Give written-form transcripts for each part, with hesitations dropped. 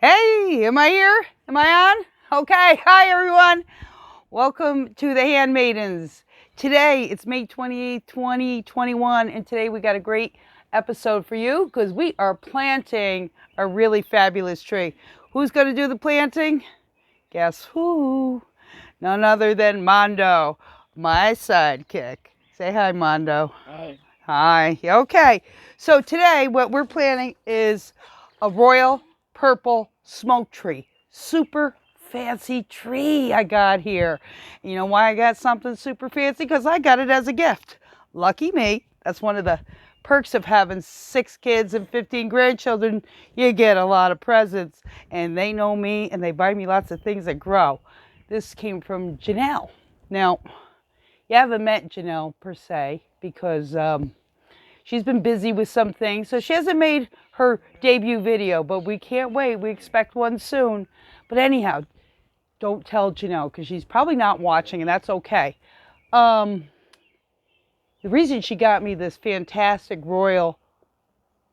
Hey, am I here? Am I on? Okay, hi everyone. Welcome to the Handmaidens. Today, it's May 28th, 2021, and today we got a great episode for you because we are planting a really fabulous tree. Who's going to do the planting? Guess who? None other than Mando, my sidekick. Say hi, Mando. Hi. Hi. Okay, so today what we're planting is a Royal Purple Smoketree. Super fancy tree I got here. You know why I got something super fancy? Because I got it as a gift. Lucky me. That's one of the perks of having 6 kids and 15 grandchildren. You get a lot of presents, and they know me, and they buy me lots of things that grow. This came from Janelle. Now, you haven't met Janelle per se because she's been busy with some things, so she hasn't made her debut video, but we can't wait. We expect one soon. But anyhow, don't tell Janelle because she's probably not watching, and that's okay. The reason she got me this fantastic Royal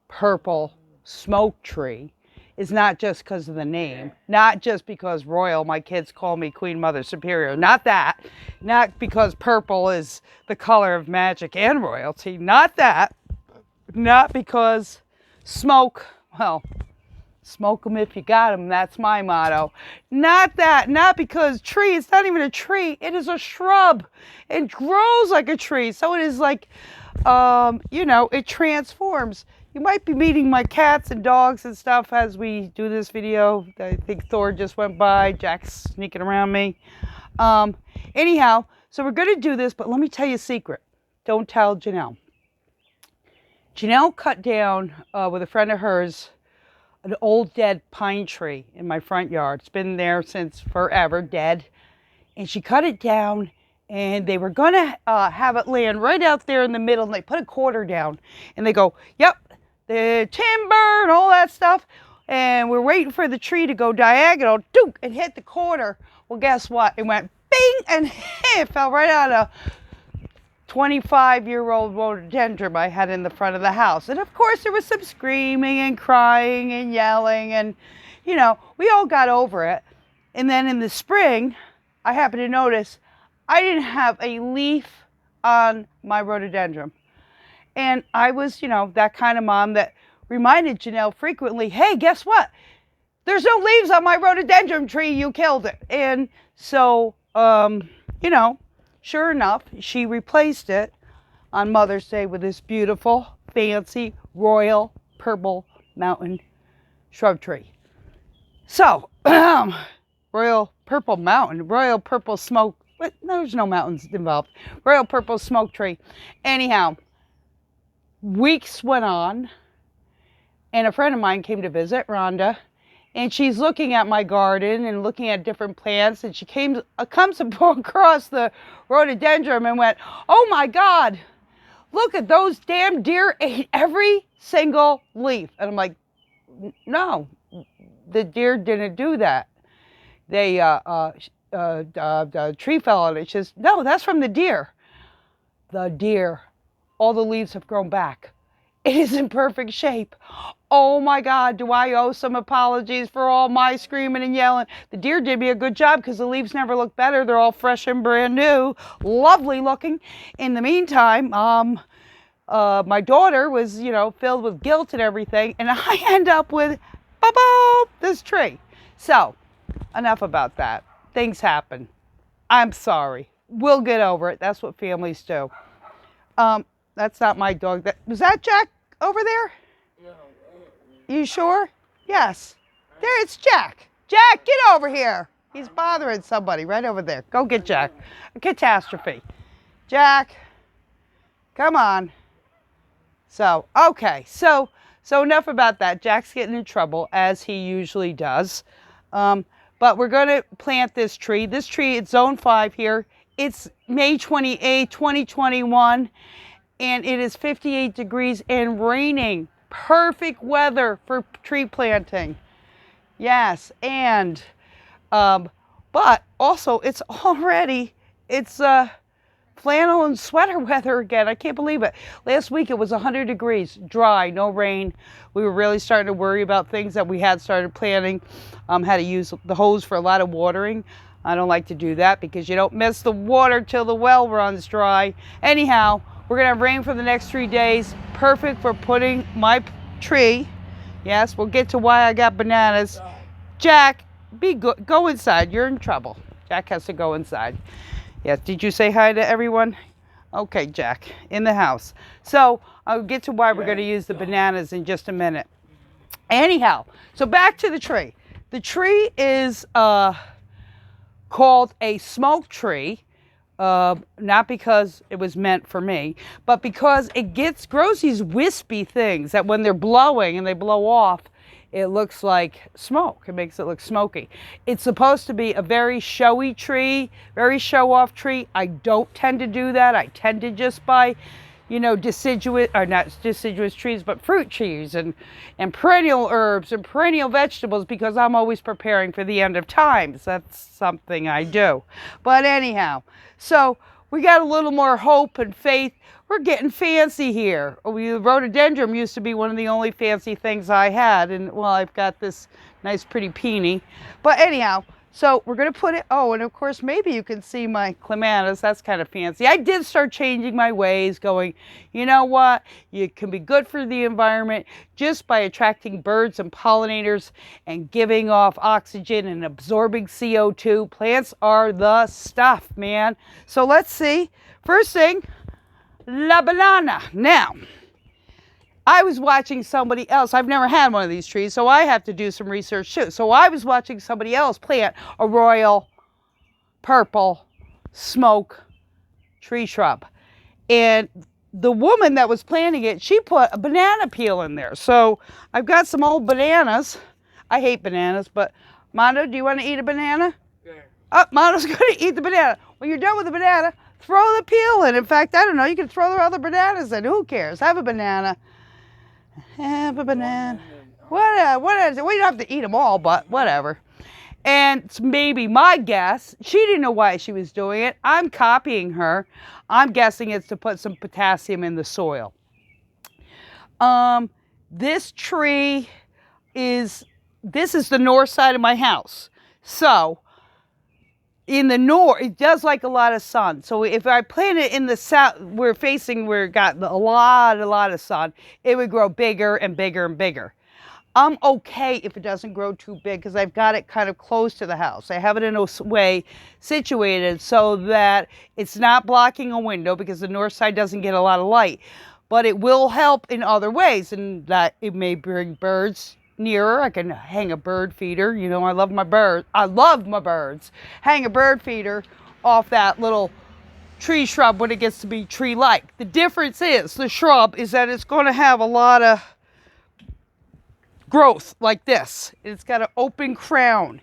Purple Smoketree is not just because of the name, not just because Royal, my kids call me Queen Mother Superior, not that, not because purple is the color of magic and royalty, not that, not because smoke, well, smoke them if you got them, that's my motto. Not that, not because tree, it's not even a tree, it is a shrub. It grows like a tree, so it is like, it transforms. You might be meeting my cats and dogs and stuff as we do this video. I think Thor just went by, Jack's sneaking around me. Anyhow, so we're going to do this, but let me tell you a secret. Don't tell Janelle. Janelle cut down, with a friend of hers, an old dead pine tree in my front yard. It's been there since forever, dead. And she cut it down, and they were going to have it land right out there in the middle, and they put a quarter down. And they go, yep, the timber and all that stuff. And we're waiting for the tree to go diagonal, dook, and hit the quarter. Well, guess what? It went bing, and it fell right out of 25-year-old rhododendron I had in the front of the house. And of course there was some screaming and crying and yelling, and we all got over it. And then in the spring, I happened to notice I didn't have a leaf on my rhododendron. And I was, that kind of mom that reminded Janelle frequently, hey, guess what? There's no leaves on my rhododendron tree, you killed it. And so, sure enough, she replaced it on Mother's Day with this beautiful, fancy, Royal Purple Mountain shrub tree. So, Royal Purple Mountain, Royal Purple Smoke, no, there's no mountains involved. Royal Purple Smoketree. Anyhow, weeks went on, and a friend of mine came to visit, Rhonda, and she's looking at my garden and looking at different plants, and she comes across the rhododendron and went, oh my God, look at those damn deer ate every single leaf. And I'm like, no, the deer didn't do that. They, the tree fell on it. She says, no, that's from the deer. The deer, all the leaves have grown back. It is in perfect shape. Oh my God, do I owe some apologies for all my screaming and yelling? The deer did me a good job because the leaves never look better. They're all fresh and brand new, lovely looking. In the meantime, my daughter was, filled with guilt and everything, and I end up with, this tree. So, enough about that. Things happen. I'm sorry. We'll get over it. That's what families do. That's not my dog. Was that Jack over there? No. You sure? Yes. There, it's Jack. Jack, get over here. He's bothering somebody right over there. Go get Jack. A catastrophe. Jack, come on. So, okay. So enough about that. Jack's getting in trouble, as he usually does. But we're going to plant this tree. This tree, it's zone 5 here. It's May 28, 2021. And it is 58 degrees and raining. Perfect weather for tree planting. Yes, but also it's flannel and sweater weather again. I can't believe it. Last week it was 100 degrees, dry, no rain. We were really starting to worry about things that we had started planning. Had to use the hose for a lot of watering. I don't like to do that because you don't miss the water till the well runs dry. Anyhow, we're going to have rain for the next 3 days. Perfect for putting my tree. Yes, we'll get to why I got bananas. Jack, be good. Go inside. You're in trouble. Jack has to go inside. Yes, did you say hi to everyone? Okay, Jack, in the house. So I'll get to why we're going to use the bananas in just a minute. Anyhow, so back to the tree. The tree is called a smoke tree, not because it was meant for me, but because it grows these wispy things that when they're blowing and they blow off, it looks like smoke. It makes it look smoky. It's supposed to be a very showy tree, very show-off tree. I don't tend to do that. I tend to just buy, you know, deciduous, or not deciduous trees, but fruit trees and perennial herbs and perennial vegetables because I'm always preparing for the end of times. That's something I do. But anyhow, so we got a little more hope and faith. We're getting fancy here. Rhododendron used to be one of the only fancy things I had. And, well, I've got this nice pretty peony. But anyhow, so we're going to put it, oh, and of course, maybe you can see my clematis. That's kind of fancy. I did start changing my ways, going, you know what? You can be good for the environment just by attracting birds and pollinators and giving off oxygen and absorbing CO2. Plants are the stuff, man. So let's see. First thing, la banana. Now, I was watching somebody else. I've never had one of these trees, so I have to do some research too. So I was watching somebody else plant a Royal Purple Smoketree shrub. And the woman that was planting it, she put a banana peel in there. So I've got some old bananas. I hate bananas, but Mando, do you want to eat a banana? Yeah. Oh, Mando's going to eat the banana. When you're done with the banana, throw the peel in. In fact, I don't know, you can throw the other bananas in. Who cares? Have a banana. Have a banana. What is it? We don't have to eat them all, but whatever. And it's maybe my guess. She didn't know why she was doing it. I'm copying her. I'm guessing it's to put some potassium in the soil. This tree is, this is the north side of my house. So in the north, it does like a lot of sun. So if I plant it in the south, we're it got a lot of sun, it would grow bigger and bigger and bigger. I'm okay if it doesn't grow too big because I've got it kind of close to the house. I have it in a way situated so that it's not blocking a window because the north side doesn't get a lot of light. But it will help in other ways, and that it may bring birds nearer. I can hang a bird feeder. You know, I love my birds. I love my birds. Hang a bird feeder off that little tree shrub when it gets to be tree-like. The difference is, the shrub is that it's going to have a lot of growth like this. It's got an open crown.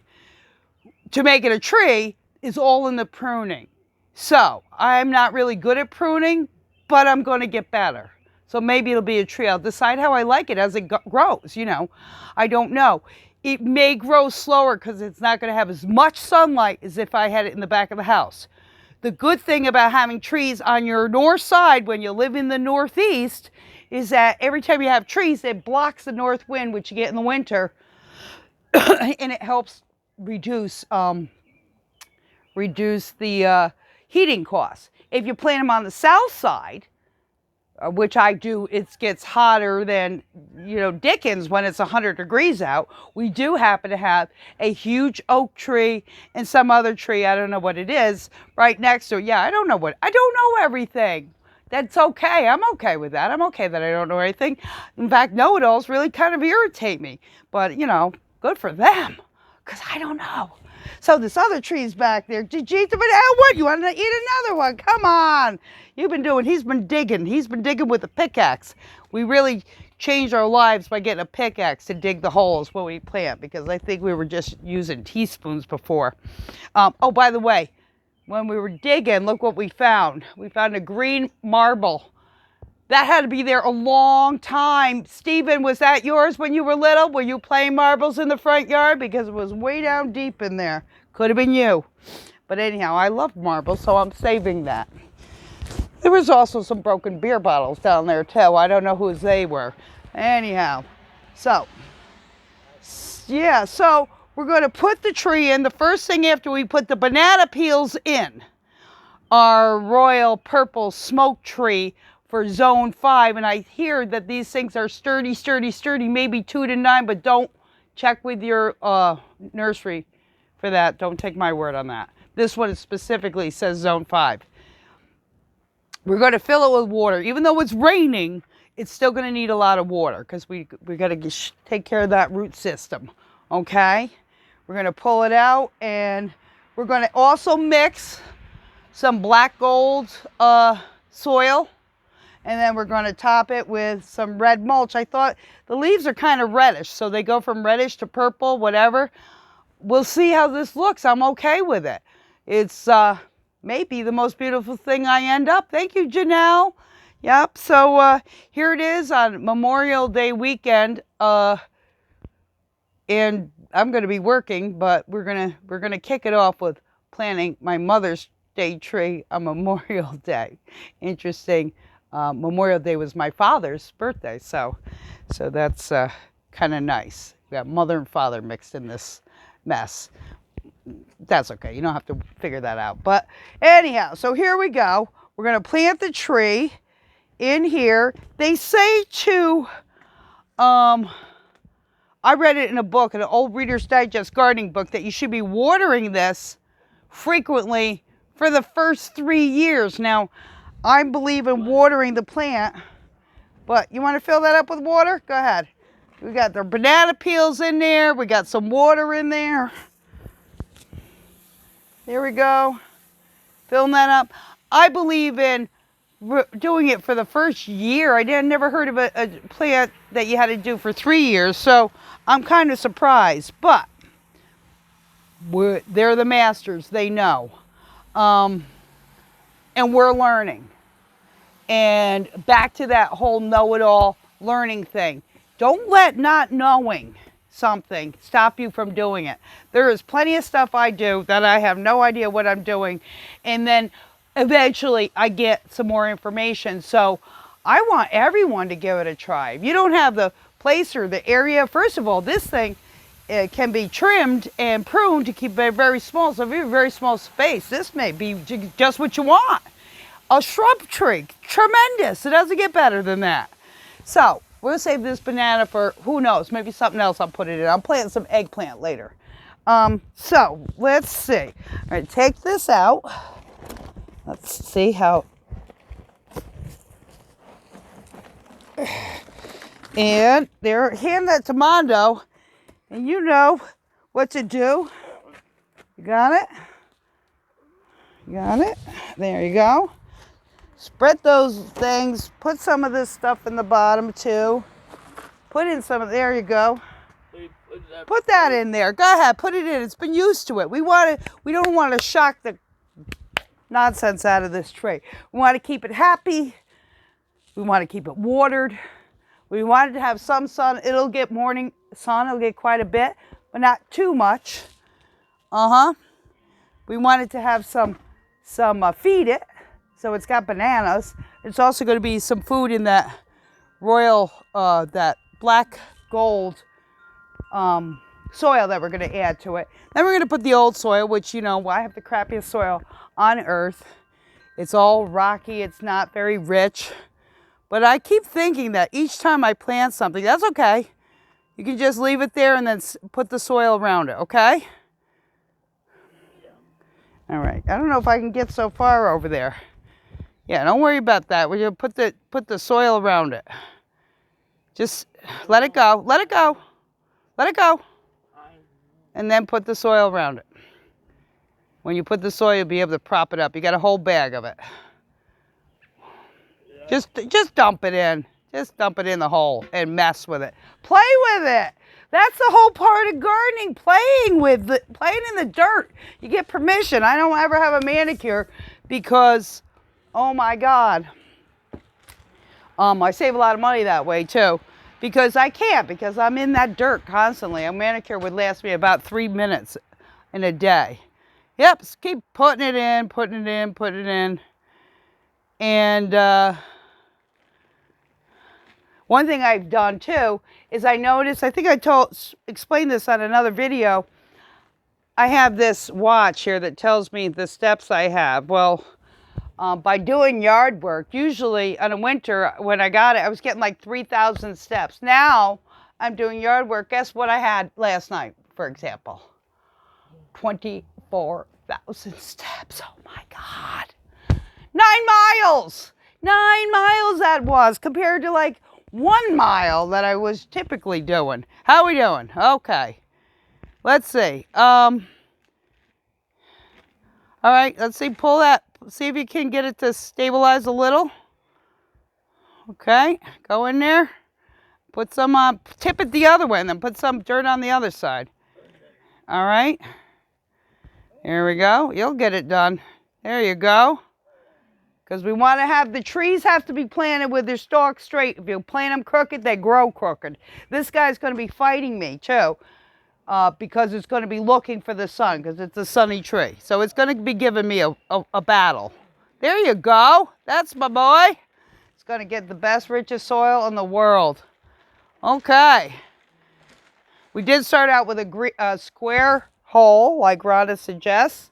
To make it a tree is all in the pruning. So I'm not really good at pruning, but I'm going to get better. So maybe it'll be a tree. I'll decide how I like it as it grows, you know. I don't know. It may grow slower because it's not going to have as much sunlight as if I had it in the back of the house. The good thing about having trees on your north side when you live in the northeast is that every time you have trees, it blocks the north wind, which you get in the winter, and it helps reduce the heating costs. If you plant them on the south side, which I do, it gets hotter than, you know, Dickens when it's 100 degrees out. We do happen to have a huge oak tree and some other tree, I don't know what it is, right next to it. Yeah, I don't know everything. That's okay. I'm okay with that. I'm okay that I don't know everything. In fact, know-it-alls really kind of irritate me. But, you know, good for them, because I don't know. So this other tree's back there. Did you eat the banana? What? You want to eat another one? Come on. He's been digging. He's been digging with a pickaxe. We really changed our lives by getting a pickaxe to dig the holes when we plant, because I think we were just using teaspoons before. Oh, by the way, when we were digging, look what we found. We found a green marble. That had to be there a long time. Stephen, was that yours when you were little? Were you playing marbles in the front yard? Because it was way down deep in there. Could have been you. But anyhow, I love marbles, so I'm saving that. There was also some broken beer bottles down there too. I don't know whose they were. Anyhow, so yeah, so we're going to put the tree in. The first thing after we put the banana peels in, our Royal Purple Smoketree for Zone 5. And I hear that these things are sturdy, sturdy, sturdy, maybe 2 to 9, but don't check with your nursery for that. Don't take my word on that. This one specifically says Zone 5. We're going to fill it with water. Even though it's raining, it's still going to need a lot of water because we got to take care of that root system, okay? We're going to pull it out, and we're going to also mix some black gold soil, and then we're going to top it with some red mulch. I thought the leaves are kind of reddish, so they go from reddish to purple, whatever. We'll see how this looks. I'm okay with it. It's maybe the most beautiful thing I end up. Thank you, Janelle. Yep, so here it is on Memorial Day weekend, and I'm going to be working, but we're gonna kick it off with planting my Mother's Day tree on Memorial Day. Interesting. Memorial Day was my father's birthday, so that's kind of nice. We got mother and father mixed in this mess. That's okay. You don't have to figure that out. But anyhow, so here we go. We're going to plant the tree in here. They say to, I read it in a book, an old Reader's Digest gardening book, that you should be watering this frequently for the first 3 years. Now, I believe in watering the plant, but you want to fill that up with water? Go ahead. We got the banana peels in there. We got some water in there. There we go. Filling that up. I believe in doing it for the first year. I never heard of a plant that you had to do for 3 years, so I'm kind of surprised. But they're the masters. They know. And we're learning. And back to that whole know-it-all learning thing. Don't let not knowing something stop you from doing it. There is plenty of stuff I do that I have no idea what I'm doing, and then eventually I get some more information. So I want everyone to give it a try. If you don't have the place or the area, first of all, this thing can be trimmed and pruned to keep it very small. So if you have a very small space, this may be just what you want. A shrub tree, tremendous. It doesn't get better than that. So we'll save this banana for, who knows, maybe something else I'll put it in. I'm planting some eggplant later. So let's see. All right, take this out. Let's see how. And there, hand that to Mando, and you know what to do. You got it? You got it? There you go. Spread those things. Put some of this stuff in the bottom too. Put in some of, there you go. Put that in there. Go ahead, put it in. It's been used to it. We don't want to shock the nonsense out of this tree. We want to keep it happy. We want to keep it watered. We want it to have some sun. It'll get morning sun. It'll get quite a bit, but not too much. We want it to have some feed it. So it's got bananas. It's also going to be some food in that royal, that black gold soil that we're going to add to it. Then we're going to put the old soil, which, you know, I have the crappiest soil on earth. It's all rocky. It's not very rich. But I keep thinking that each time I plant something, that's okay. You can just leave it there and then put the soil around it, okay? All right. I don't know if I can get so far over there. Yeah, don't worry about that. We're going to put the soil around it. Just let it go. Let it go. Let it go. And then put the soil around it. When you put the soil, you'll be able to prop it up. You got a whole bag of it. Yeah. Just dump it in. Just dump it in the hole and mess with it. Play with it. That's the whole part of gardening, playing in the dirt. You get permission. I don't ever have a manicure because, oh my God. I save a lot of money that way too. Because I can't, because I'm in that dirt constantly. A manicure would last me about 3 minutes in a day. Yep, just keep putting it in, putting it in, putting it in. And one thing I've done too is I noticed, I think I explained this on another video, I have this watch here that tells me the steps I have. Well, by doing yard work, usually in the winter when I got it, I was getting like 3,000 steps. Now I'm doing yard work. Guess what I had last night, for example? 24,000 steps. Oh my God. 9 miles. 9 miles that was compared to like 1 mile that I was typically doing. How are we doing? Okay. Let's see. All right, let's see, pull that. See if you can get it to stabilize a little. Okay, go in there. Put some, tip it the other way and then put some dirt on the other side. All right. Here we go. You'll get it done. There you go. Because we want to have, the trees have to be planted with their stalks straight. If you plant them crooked, they grow crooked. This guy's going to be fighting me too. Because it's going to be looking for the sun, because it's a sunny tree. So it's going to be giving me a battle. There you go. That's my boy. It's going to get the best, richest soil in the world. Okay. We did start out with a square hole, like Rhonda suggests,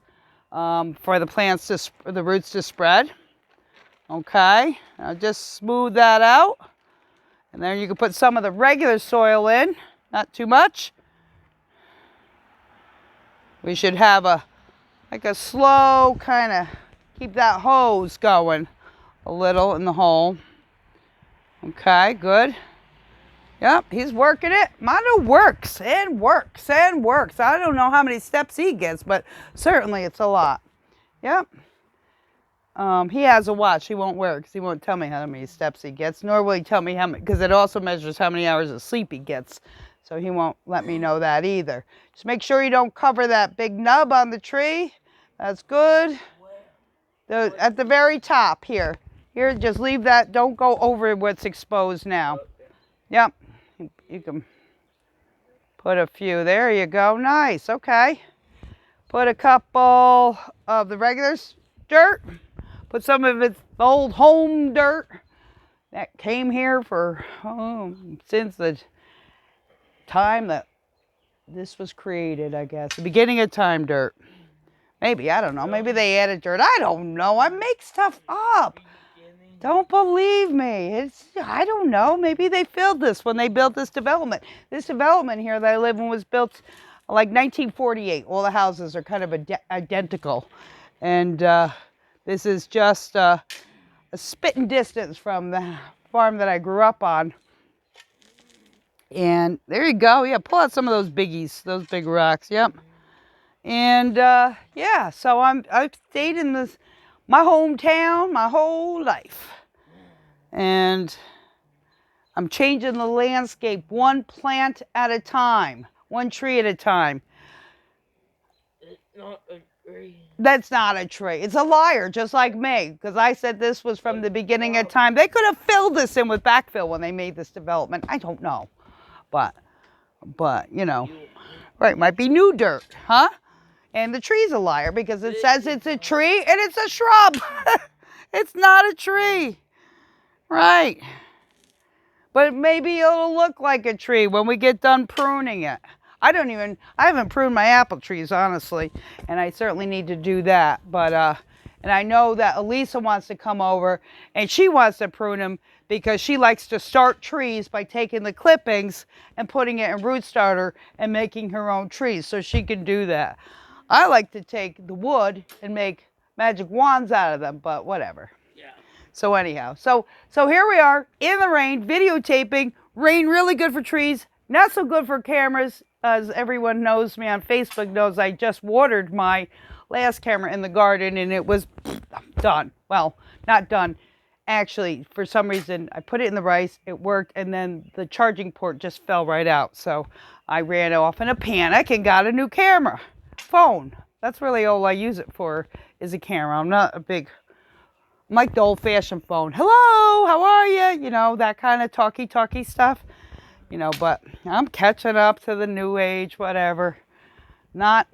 for the plants the roots to spread. Okay. Now just smooth that out. And then you can put some of the regular soil in, not too much. We should have a slow kind of, keep that hose going a little in the hole. Okay, good. Yep, he's working it. Mando works and works and works. I don't know how many steps he gets, but certainly it's a lot. Yep. He has a watch. He won't wear it because he won't tell me how many steps he gets, nor will he tell me how many, because it also measures how many hours of sleep he gets. So he won't let me know that either. Just make sure you don't cover that big nub on the tree. That's good. At the very top here. Here, just leave that. Don't go over what's exposed now. Yep. You can put a few. There you go. Nice. Okay. Put a couple of the regular dirt. Put some of its old home dirt that came here for since the time that this was created, I guess. The beginning of time dirt. Maybe, I don't know. Maybe they added dirt. I don't know. I make stuff up. Don't believe me. I don't know. Maybe they filled this when they built this development. This development here that I live in was built like 1948. All the houses are kind of identical. And this is just a spitting distance from the farm that I grew up on. And there you go. Yeah, pull out some of those biggies, those big rocks. Yep. And yeah, so I've stayed in my hometown my whole life. And I'm changing the landscape one plant at a time, one tree at a time. It's not a tree. That's not a tree. It's a liar, just like me, because I said this was from the beginning of time. They could have filled this in with backfill when they made this development. I don't know. But you know, right, might be new dirt, huh? And the tree's a liar because it says it's a tree and it's a shrub. It's not a tree, right? But maybe it'll look like a tree when we get done pruning it. I haven't pruned my apple trees, honestly, and I certainly need to do that. But, and I know that Elisa wants to come over and she wants to prune them because she likes to start trees by taking the clippings and putting it in root starter and making her own trees, so she can do that. I like to take the wood and make magic wands out of them, but whatever. Yeah. So anyhow, so here we are in the rain, videotaping. Rain really good for trees, not so good for cameras. As everyone knows me on Facebook knows, I just watered my last camera in the garden and it was done. Well, not done. Actually, for some reason, I put it in the rice, it worked, and then the charging port just fell right out. So I ran off in a panic and got a new camera. Phone. That's really all I use it for, is a camera. I'm like the old-fashioned phone. Hello, how are you? You know, that kind of talky stuff. You know, but I'm catching up to the new age, whatever. I'm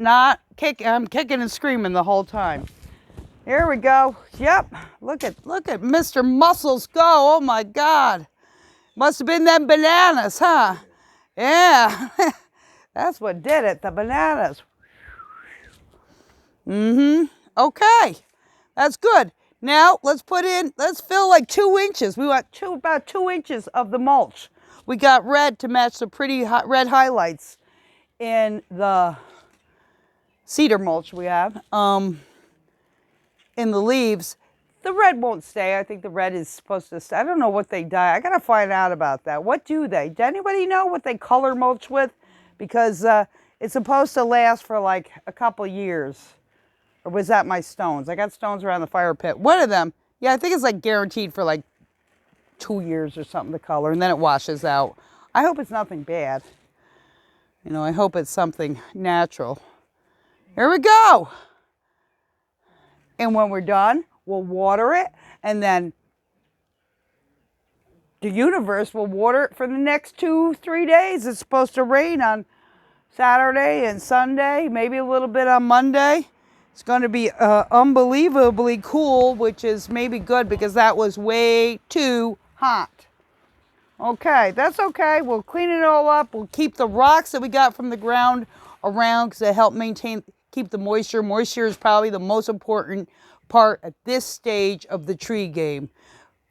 kicking and screaming the whole time. Here we go. Yep. Look at Mr. Muscles go. Oh my God. Must have been them bananas, huh? Yeah. That's what did it, the bananas. Okay. That's good. Now let's fill like 2 inches. We want about 2 inches of the mulch. We got red to match the pretty red highlights in the cedar mulch we have. In the leaves. The red won't stay. I think the red is supposed to stay. I don't know what they dye. I got to find out about that. What do they? Does anybody know what they color mulch with? Because it's supposed to last for like a couple years. Or was that my stones? I got stones around the fire pit. One of them, yeah, I think it's like guaranteed for like 2 years or something to color, and then it washes out. I hope it's nothing bad. You know, I hope it's something natural. Here we go. And when we're done, we'll water it, and then the universe will water it for the next 2-3 days. It's supposed to rain on Saturday and Sunday, maybe a little bit on Monday. It's going to be unbelievably cool, which is maybe good because that was way too hot. Okay, that's okay. We'll clean it all up. We'll keep the rocks that we got from the ground around because they help keep the moisture. Moisture is probably the most important part at this stage of the tree game.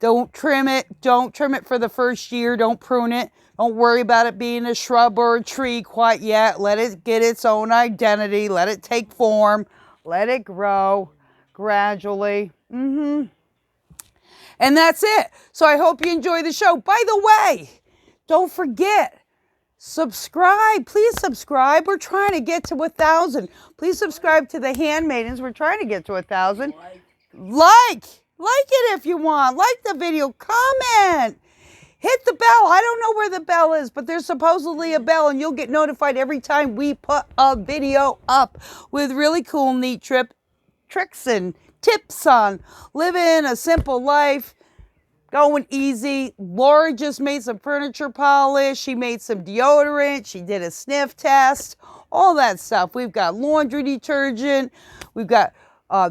Don't trim it. Don't trim it for the first year. Don't prune it. Don't worry about it being a shrub or a tree quite yet. Let it get its own identity. Let it take form. Let it grow gradually. And that's it. So I hope you enjoy the show. By the way, don't forget, subscribe. Please subscribe. We're trying to get to 1,000. Please subscribe to the Handmaidens. We're trying to get to 1,000. Like it if you want. Like the video. Comment. Hit the bell. I don't know where the bell is, but there's supposedly a bell, and you'll get notified every time we put a video up with really cool, neat tricks and tips on living a simple life, going easy. Laura just made some furniture polish. She made some deodorant. She did a sniff test. All that stuff. We've got laundry detergent. We've got,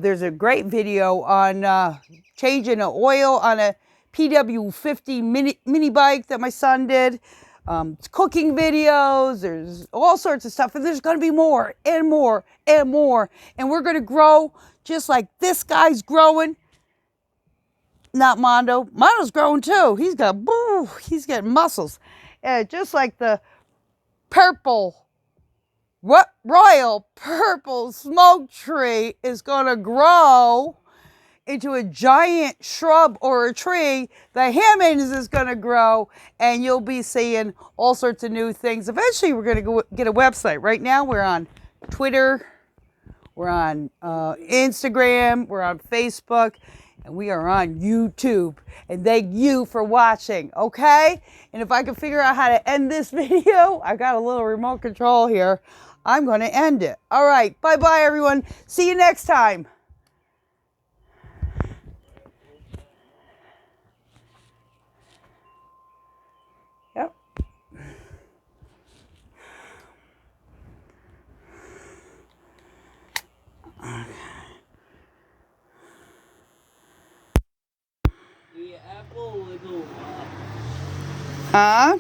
there's a great video on changing the oil on a PW50 mini bike that my son did. Cooking videos. There's all sorts of stuff. And there's going to be more and more and more. And we're going to grow just like this guy's growing. Not Mando. Mando's growing too. He's getting muscles. Just like the Royal Purple Smoketree is going to grow into a giant shrub or a tree. The Handmaidens is going to grow, and you'll be seeing all sorts of new things. Eventually, we're going to go get a website. Right now, we're on Twitter, we're on Instagram, we're on Facebook, and we are on YouTube. And thank you for watching, okay? And if I can figure out how to end this video, I got a little remote control here, I'm going to end it. All right, bye-bye, everyone. See you next time. Yep. The apple will go up. Huh?